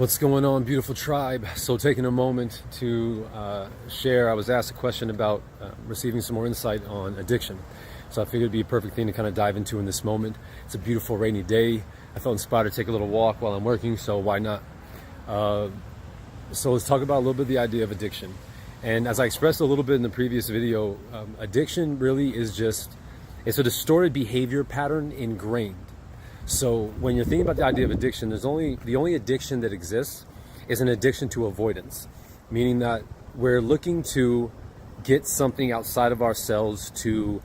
What's going on, beautiful tribe? So taking a moment to share, I was asked a question about receiving some more insight on addiction. So I figured it'd be a perfect thing to kind of dive into in this moment. It's a beautiful rainy day. I felt inspired to take a little walk while I'm working, so why not? So let's talk about a little bit of the idea of addiction. And as I expressed a little bit in the previous video, addiction really is it's a distorted behavior pattern ingrained. So when you're thinking about the idea of addiction, the only addiction that exists is an addiction to avoidance, meaning that we're looking to get something outside of ourselves to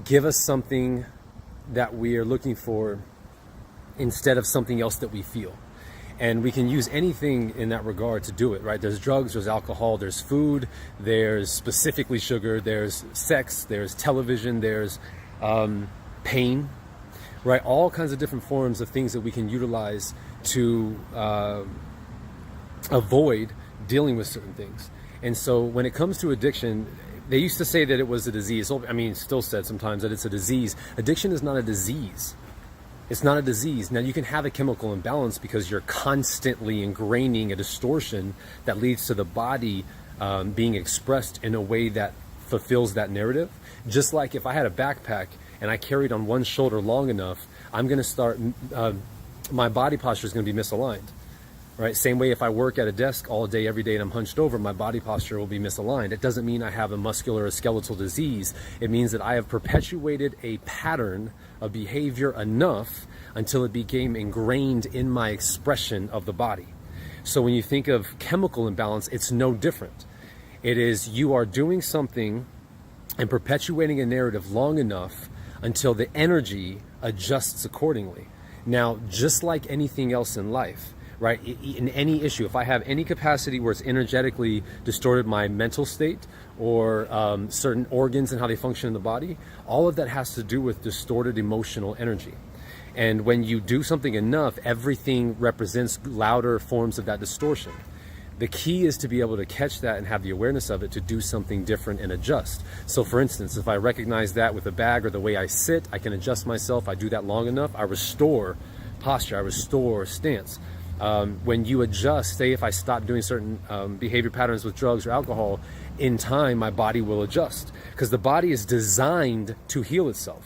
give us something that we are looking for instead of something else that we feel. And we can use anything in that regard to do it, right? There's drugs, there's alcohol, there's food, there's specifically sugar, there's sex, there's television, there's pain, right? All kinds of different forms of things that we can utilize to avoid dealing with certain things. And so when it comes to addiction, they used to say that it was a disease. I mean, still said sometimes that it's a disease. Addiction is not a disease. It's not a disease. Now, you can have a chemical imbalance because you're constantly ingraining a distortion that leads to the body being expressed in a way that fulfills that narrative. Just like if I had a backpack and I carried on one shoulder long enough, I'm going to start, my body posture is going to be misaligned, right? Same way if I work at a desk all day, every day, and I'm hunched over, my body posture will be misaligned. It doesn't mean I have a muscular or skeletal disease. It means that I have perpetuated a pattern of behavior enough until it became ingrained in my expression of the body. So when you think of chemical imbalance, it's no different. It is you are doing something and perpetuating a narrative long enough until the energy adjusts accordingly. Now, just like anything else in life, right? In any issue, if I have any capacity where it's energetically distorted my mental state or certain organs and how they function in the body, all of that has to do with distorted emotional energy. And when you do something enough, everything represents louder forms of that distortion. The key is to be able to catch that and have the awareness of it to do something different and adjust. So for instance, if I recognize that with a bag or the way I sit, I can adjust myself. I do that long enough, I restore posture, I restore stance. When you adjust, say if I stop doing certain behavior patterns with drugs or alcohol, in time my body will adjust because the body is designed to heal itself.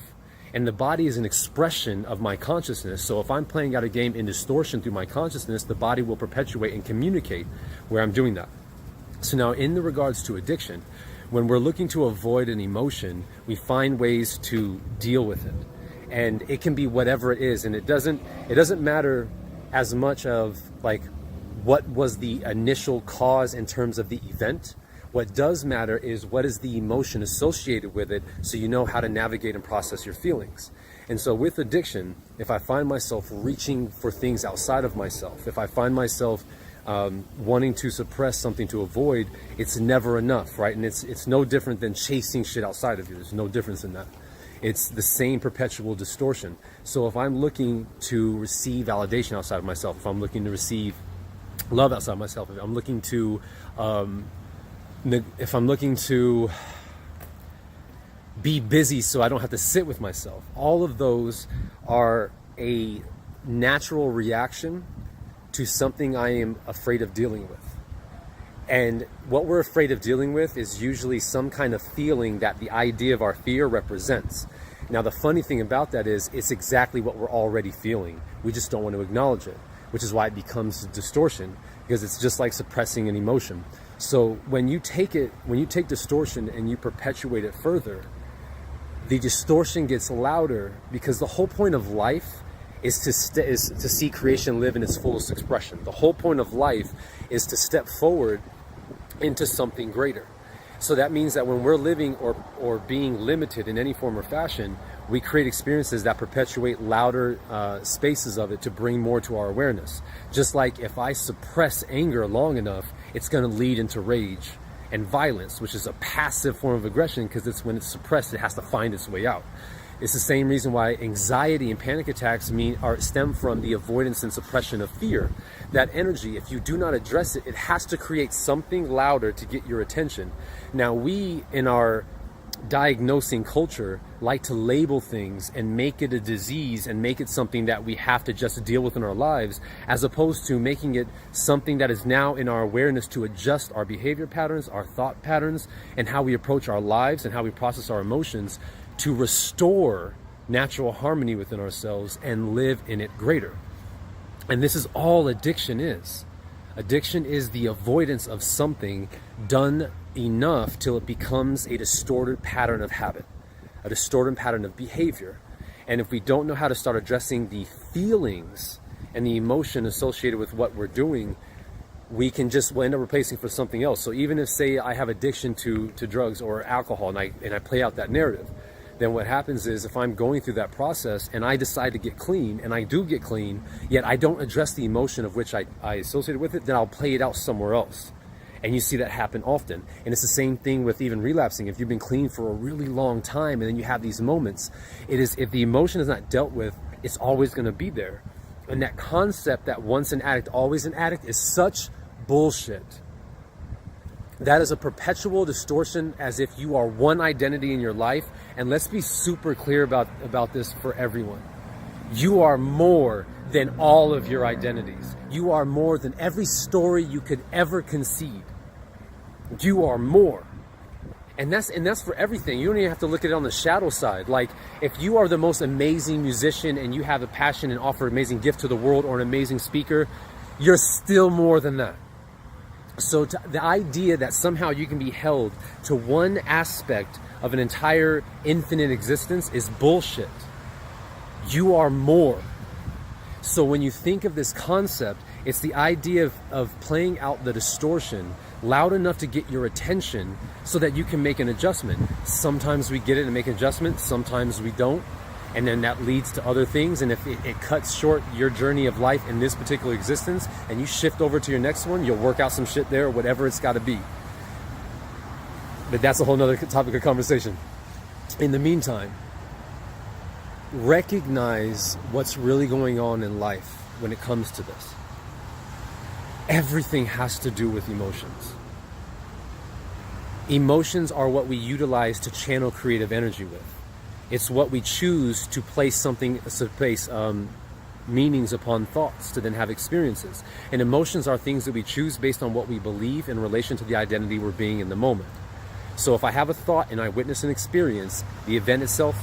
And the body is an expression of my consciousness. So if I'm playing out a game in distortion through my consciousness, the body will perpetuate and communicate where I'm doing that. So now in the regards to addiction, when we're looking to avoid an emotion, we find ways to deal with it. And it can be whatever it is. And it doesn't matter as much of like what was the initial cause in terms of the event. What does matter is what is the emotion associated with it, so you know how to navigate and process your feelings. And so with addiction, if I find myself reaching for things outside of myself, if I find myself wanting to suppress something to avoid, it's never enough, right? And it's no different than chasing shit outside of you. There's no difference in that. It's the same perpetual distortion. So if I'm looking to receive validation outside of myself, if I'm looking to receive love outside of myself, if I'm looking to be busy so I don't have to sit with myself, all of those are a natural reaction to something I am afraid of dealing with. And what we're afraid of dealing with is usually some kind of feeling that the idea of our fear represents. Now, the funny thing about that is it's exactly what we're already feeling. We just don't want to acknowledge it, which is why it becomes distortion, because it's just like suppressing an emotion. So when you take distortion and you perpetuate it further, the distortion gets louder because the whole point of life is to see creation live in its fullest expression. The whole point of life is to step forward into something greater. So that means that when we're living or being limited in any form or fashion, we create experiences that perpetuate louder spaces of it to bring more to our awareness. Just like if I suppress anger long enough, it's going to lead into rage and violence, which is a passive form of aggression because it's when it's suppressed, it has to find its way out. It's the same reason why anxiety and panic attacks stem from the avoidance and suppression of fear. That energy, if you do not address it, it has to create something louder to get your attention. Now we, in our diagnosing culture like to label things and make it a disease and make it something that we have to just deal with in our lives, as opposed to making it something that is now in our awareness to adjust our behavior patterns, our thought patterns, and how we approach our lives and how we process our emotions to restore natural harmony within ourselves and live in it greater. And this is all addiction is. Addiction is the avoidance of something done enough till it becomes a distorted pattern of habit, a distorted pattern of behavior. And if we don't know how to start addressing the feelings and the emotion associated with what we're doing, we'll end up replacing for something else. So even if, say, I have addiction to drugs or alcohol and I play out that narrative, then what happens is if I'm going through that process and I decide to get clean, and I do get clean, yet I don't address the emotion of which I associated with it, then I'll play it out somewhere else. And you see that happen often. And it's the same thing with even relapsing. If you've been clean for a really long time and then you have these moments, if the emotion is not dealt with, it's always going to be there. And that concept that once an addict, always an addict is such bullshit. That is a perpetual distortion, as if you are one identity in your life. And let's be super clear about this for everyone. You are more than all of your identities. You are more than every story you could ever conceive. You are more. And that's for everything. You don't even have to look at it on the shadow side. Like, if you are the most amazing musician and you have a passion and offer an amazing gift to the world, or an amazing speaker, you're still more than that. So the idea that somehow you can be held to one aspect of an entire infinite existence is bullshit. You are more. So when you think of this concept, it's the idea of playing out the distortion loud enough to get your attention so that you can make an adjustment. Sometimes we get it and make an adjustment, sometimes we don't. And then that leads to other things. And if it cuts short your journey of life in this particular existence and you shift over to your next one, you'll work out some shit there, whatever it's got to be. But that's a whole nother topic of conversation. In the meantime, recognize what's really going on in life when it comes to this. Everything has to do with emotions. Emotions are what we utilize to channel creative energy with. It's what we choose to place meanings upon thoughts to then have experiences. And emotions are things that we choose based on what we believe in relation to the identity we're being in the moment. So if I have a thought and I witness an experience, the event itself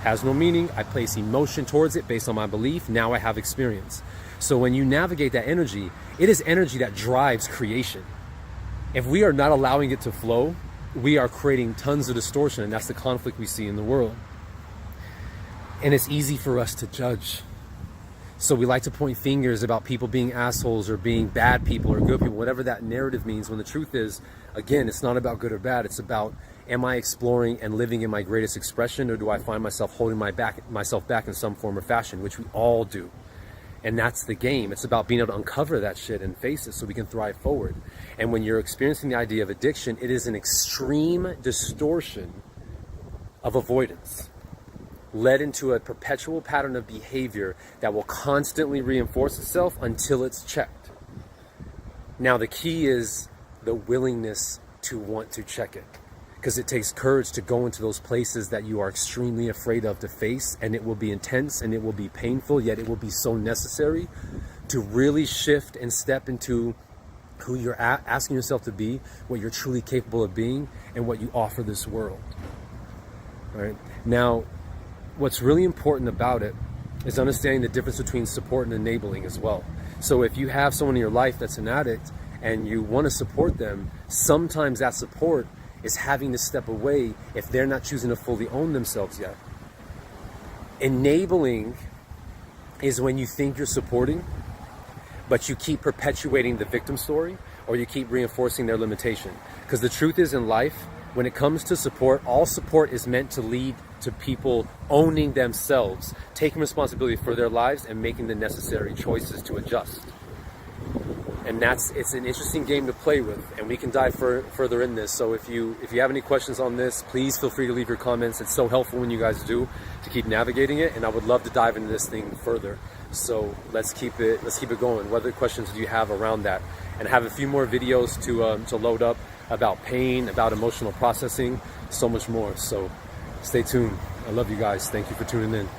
has no meaning. I place emotion towards it based on my belief. Now I have experience. So when you navigate that energy, it is energy that drives creation. If we are not allowing it to flow, we are creating tons of distortion, and that's the conflict we see in the world. And it's easy for us to judge. So we like to point fingers about people being assholes or being bad people or good people, whatever that narrative means, when the truth is, again, it's not about good or bad. It's about, am I exploring and living in my greatest expression, or do I find myself holding myself back in some form or fashion, which we all do. And that's the game. It's about being able to uncover that shit and face it so we can thrive forward. And when you're experiencing the idea of addiction, it is an extreme distortion of avoidance, led into a perpetual pattern of behavior that will constantly reinforce itself until it's checked. Now, the key is the willingness to want to check it, because it takes courage to go into those places that you are extremely afraid of to face, and it will be intense and it will be painful, yet it will be so necessary to really shift and step into who you're asking yourself to be, what you're truly capable of being, and what you offer this world. All right? Now, what's really important about it is understanding the difference between support and enabling as well. So if you have someone in your life that's an addict and you want to support them, sometimes that support is having to step away if they're not choosing to fully own themselves yet. Enabling is when you think you're supporting, but you keep perpetuating the victim story, or you keep reinforcing their limitation. Because the truth is, in life, when it comes to support, all support is meant to lead to people owning themselves, taking responsibility for their lives, and making the necessary choices to adjust. And it's an interesting game to play with, and we can dive further in this. So if you have any questions on this, please feel free to leave your comments. It's so helpful when you guys do to keep navigating it, and I would love to dive into this thing further. So let's keep it going. What other questions do you have around that? And I have a few more videos to load up about pain, about emotional processing, so much more. So stay tuned. I love you guys. Thank you for tuning in.